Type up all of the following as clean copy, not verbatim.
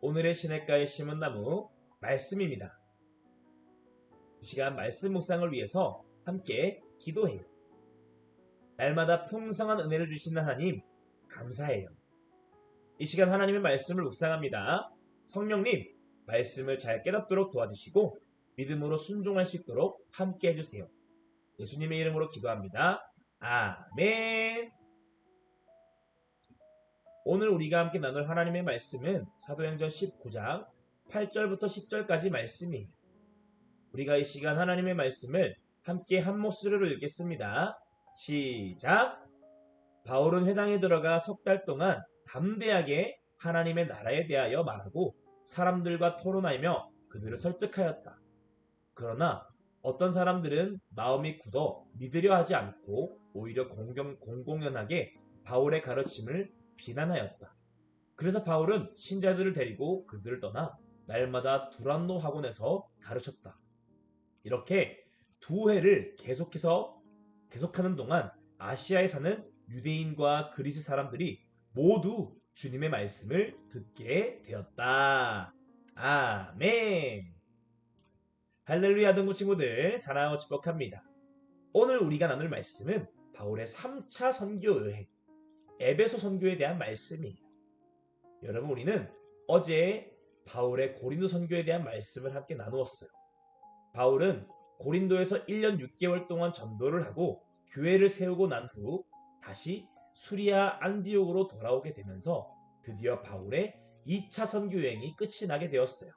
오늘의 시냇가에 심은 나무 말씀입니다. 이 시간 말씀 묵상을 위해서 함께 기도해요. 날마다 풍성한 은혜를 주시는 하나님 감사해요. 이 시간 하나님의 말씀을 묵상합니다. 성령님 말씀을 잘 깨닫도록 도와주시고 믿음으로 순종할 수 있도록 함께 해주세요. 예수님의 이름으로 기도합니다. 아멘. 오늘 우리가 함께 나눌 하나님의 말씀은 사도행전 19장 8절부터 10절까지 말씀이에요. 우리가 이 시간 하나님의 말씀을 함께 한 목소리로 읽겠습니다. 시작! 바울은 회당에 들어가 석 달 동안 담대하게 하나님의 나라에 대하여 말하고 사람들과 토론하며 그들을 설득하였다. 그러나 어떤 사람들은 마음이 굳어 믿으려 하지 않고 오히려 공공연하게 바울의 가르침을 비난하였다. 그래서 바울은 신자들을 데리고 그들을 떠나 날마다 두란노 학원에서 가르쳤다. 이렇게 두 해를 계속하는 동안 아시아에 사는 유대인과 그리스 사람들이 모두 주님의 말씀을 듣게 되었다. 아멘. 할렐루야 동부 친구들 사랑하고 축복합니다. 오늘 우리가 나눌 말씀은 바울의 3차 선교 여행 에베소 선교에 대한 말씀이에요. 여러분 우리는 어제 바울의 고린도 선교에 대한 말씀을 함께 나누었어요. 바울은 고린도에서 1년 6개월 동안 전도를 하고 교회를 세우고 난 후 다시 수리아 안디옥으로 돌아오게 되면서 드디어 바울의 2차 선교 여행이 끝이 나게 되었어요.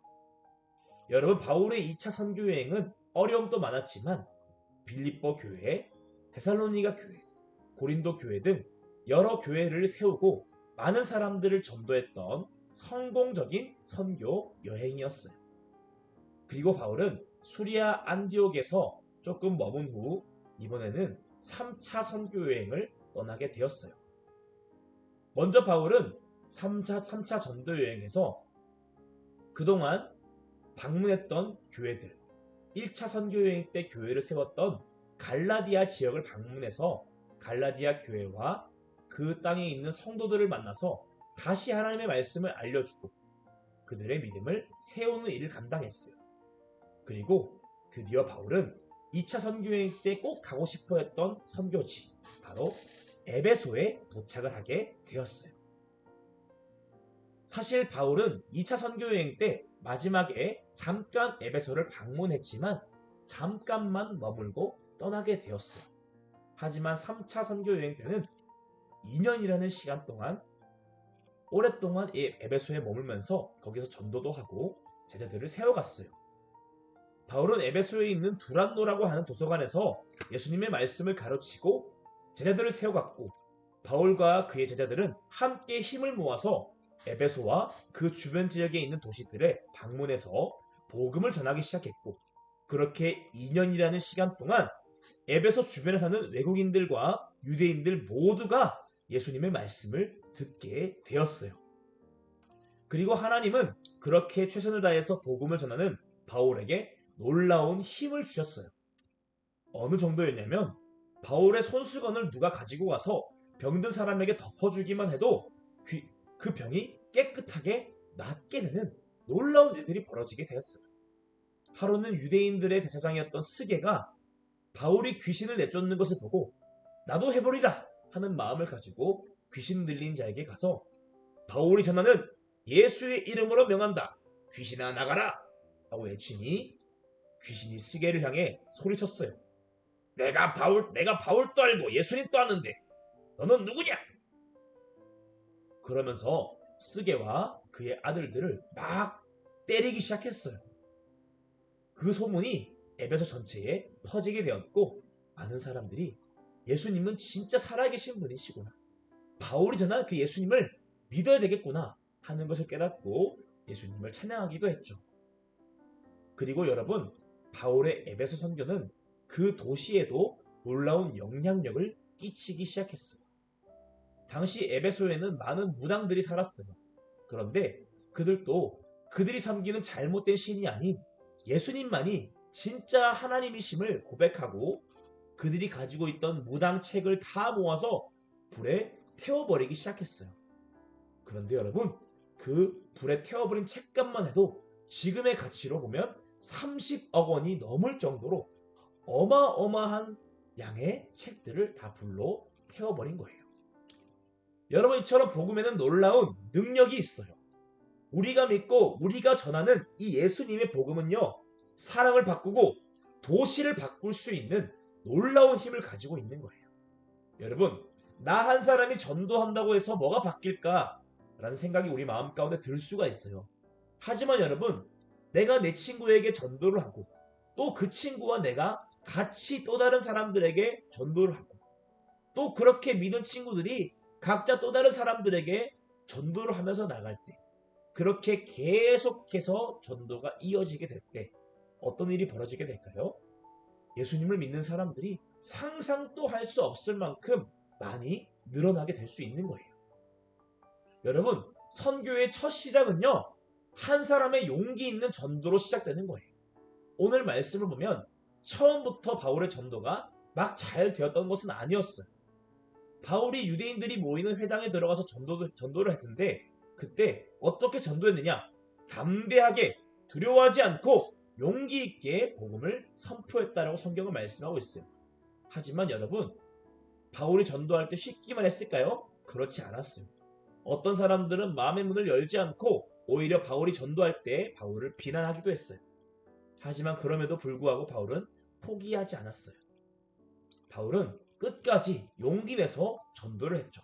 여러분 바울의 2차 선교 여행은 어려움도 많았지만 빌립보 교회, 데살로니가 교회, 고린도 교회 등 여러 교회를 세우고 많은 사람들을 전도했던 성공적인 선교 여행이었어요. 그리고 바울은 수리아 안디옥에서 조금 머문 후 이번에는 3차 선교 여행을 떠나게 되었어요. 먼저 바울은 3차 전도 여행에서 그동안 방문했던 교회들, 1차 선교 여행 때 교회를 세웠던 갈라디아 지역을 방문해서 갈라디아 교회와 그 땅에 있는 성도들을 만나서 다시 하나님의 말씀을 알려주고 그들의 믿음을 세우는 일을 감당했어요. 그리고 드디어 바울은 2차 선교여행 때 꼭 가고 싶어 했던 선교지, 바로 에베소에 도착을 하게 되었어요. 사실 바울은 2차 선교여행 때 마지막에 잠깐 에베소를 방문했지만 잠깐만 머물고 떠나게 되었어요. 하지만 3차 선교여행 때는 2년이라는 시간 동안 오랫동안 이 에베소에 머물면서 거기서 전도도 하고 제자들을 세워갔어요. 바울은 에베소에 있는 두란노라고 하는 도서관에서 예수님의 말씀을 가르치고 제자들을 세워갔고 바울과 그의 제자들은 함께 힘을 모아서 에베소와 그 주변 지역에 있는 도시들에 방문해서 복음을 전하기 시작했고 그렇게 2년이라는 시간 동안 에베소 주변에 사는 외국인들과 유대인들 모두가 예수님의 말씀을 듣게 되었어요. 그리고 하나님은 그렇게 최선을 다해서 복음을 전하는 바울에게 놀라운 힘을 주셨어요. 어느 정도였냐면 바울의 손수건을 누가 가지고 가서 병든 사람에게 덮어주기만 해도 그 병이 깨끗하게 낫게 되는 놀라운 일들이 벌어지게 되었어요. 하루는 유대인들의 대사장이었던 스게가 바울이 귀신을 내쫓는 것을 보고 나도 해보리라 하는 마음을 가지고 귀신 들린 자에게 가서 바울이 전하는 예수의 이름으로 명한다. 귀신아 나가라! 라고 외치니 귀신이 스게를 향해 소리쳤어요. 내가 바울도 알고 예수님도 아는데 너는 누구냐? 그러면서 스게와 그의 아들들을 막 때리기 시작했어요. 그 소문이 에베소 전체에 퍼지게 되었고 많은 사람들이 예수님은 진짜 살아계신 분이시구나. 바울이 전한 그 예수님을 믿어야 되겠구나 하는 것을 깨닫고 예수님을 찬양하기도 했죠. 그리고 여러분, 바울의 에베소 선교는 그 도시에도 놀라운 영향력을 끼치기 시작했어요. 당시 에베소에는 많은 무당들이 살았어요. 그런데 그들도 그들이 섬기는 잘못된 신이 아닌 예수님만이 진짜 하나님이심을 고백하고 그들이 가지고 있던 무당 책을 다 모아서 불에 태워버리기 시작했어요. 그런데 여러분, 그 불에 태워버린 책값만 해도 지금의 가치로 보면 30억 원이 넘을 정도로 어마어마한 양의 책들을 다 불로 태워버린 거예요. 여러분, 이처럼 복음에는 놀라운 능력이 있어요. 우리가 믿고 우리가 전하는 이 예수님의 복음은요, 사람을 바꾸고 도시를 바꿀 수 있는 놀라운 힘을 가지고 있는 거예요. 여러분, 나 한 사람이 전도한다고 해서 뭐가 바뀔까? 라는 생각이 우리 마음 가운데 들 수가 있어요. 하지만 여러분, 내가 내 친구에게 전도를 하고 또 그 친구와 내가 같이 또 다른 사람들에게 전도를 하고 또 그렇게 믿은 친구들이 각자 또 다른 사람들에게 전도를 하면서 나갈 때, 그렇게 계속해서 전도가 이어지게 될 때 어떤 일이 벌어지게 될까요? 예수님을 믿는 사람들이 상상도 할 수 없을 만큼 많이 늘어나게 될 수 있는 거예요. 여러분, 선교의 첫 시작은요, 한 사람의 용기 있는 전도로 시작되는 거예요. 오늘 말씀을 보면 처음부터 바울의 전도가 막 잘 되었던 것은 아니었어요. 바울이 유대인들이 모이는 회당에 들어가서 전도를 했는데, 그때 어떻게 전도했느냐? 담대하게 두려워하지 않고 용기 있게 복음을 선포했다라고 성경은 말씀하고 있어요. 하지만 여러분, 바울이 전도할 때 쉽기만 했을까요? 그렇지 않았어요. 어떤 사람들은 마음의 문을 열지 않고 오히려 바울이 전도할 때 바울을 비난하기도 했어요. 하지만 그럼에도 불구하고 바울은 포기하지 않았어요. 바울은 끝까지 용기 내서 전도를 했죠.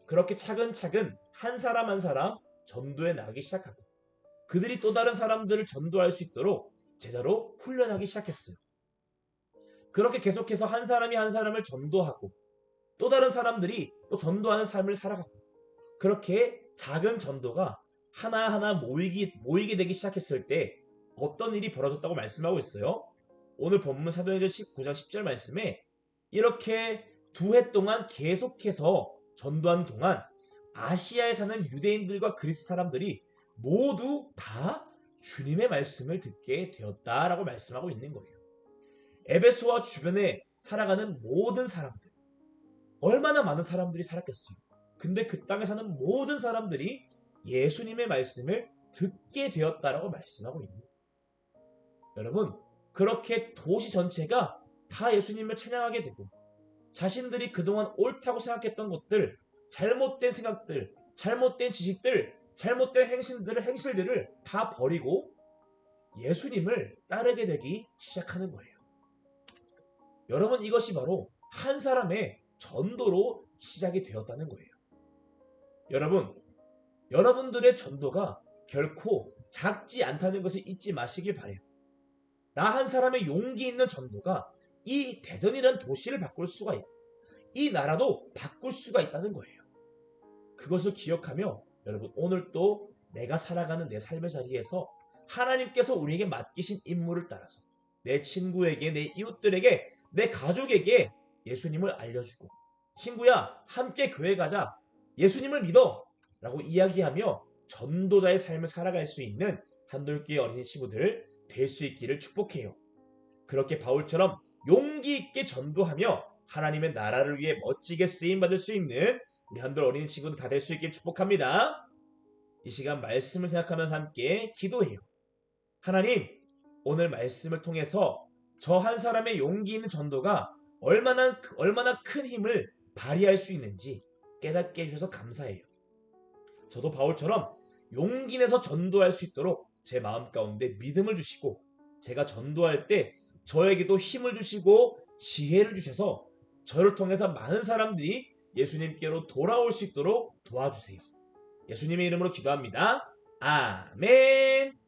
그렇게 차근차근 한 사람 한 사람 전도에 나가기 시작하고 그들이 또 다른 사람들을 전도할 수 있도록 제자로 훈련하기 시작했어요. 그렇게 계속해서 한 사람이 한 사람을 전도하고 또 다른 사람들이 또 전도하는 삶을 살아가고 그렇게 작은 전도가 하나하나 모이게 되기 시작했을 때 어떤 일이 벌어졌다고 말씀하고 있어요. 오늘 본문 사도행전 19장 10절 말씀에 이렇게 2해 동안 계속해서 전도하는 동안 아시아에 사는 유대인들과 그리스 사람들이 모두 다 주님의 말씀을 듣게 되었다라고 말씀하고 있는 거예요. 에베소와 주변에 살아가는 모든 사람들, 얼마나 많은 사람들이 살았겠어요. 근데 그 땅에 사는 모든 사람들이 예수님의 말씀을 듣게 되었다라고 말씀하고 있는 거예요. 여러분, 그렇게 도시 전체가 다 예수님을 찬양하게 되고 자신들이 그동안 옳다고 생각했던 것들, 잘못된 생각들, 잘못된 지식들, 잘못된 행실들을 다 버리고 예수님을 따르게 되기 시작하는 거예요. 여러분, 이것이 바로 한 사람의 전도로 시작이 되었다는 거예요. 여러분들의 전도가 결코 작지 않다는 것을 잊지 마시길 바래요. 나 한 사람의 용기 있는 전도가 이 대전이라는 도시를 바꿀 수가 있고 이 나라도 바꿀 수가 있다는 거예요. 그것을 기억하며 여러분, 오늘 또 내가 살아가는 내 삶의 자리에서 하나님께서 우리에게 맡기신 임무를 따라서 내 친구에게, 내 이웃들에게, 내 가족에게 예수님을 알려주고 친구야, 함께 교회 가자, 예수님을 믿어 라고 이야기하며 전도자의 삶을 살아갈 수 있는 한돌교회 어린이 친구들 될 수 있기를 축복해요. 그렇게 바울처럼 용기 있게 전도하며 하나님의 나라를 위해 멋지게 쓰임받을 수 있는 우리 한돌 어린이 친구들 다 될 수 있기를 축복합니다. 이 시간 말씀을 생각하면서 함께 기도해요. 하나님, 오늘 말씀을 통해서 저 한 사람의 용기 있는 전도가 얼마나 큰 힘을 발휘할 수 있는지 깨닫게 해주셔서 감사해요. 저도 바울처럼 용기 내서 전도할 수 있도록 제 마음 가운데 믿음을 주시고 제가 전도할 때 저에게도 힘을 주시고 지혜를 주셔서 저를 통해서 많은 사람들이 예수님께로 돌아올 수 있도록 도와주세요. 예수님의 이름으로 기도합니다. 아멘.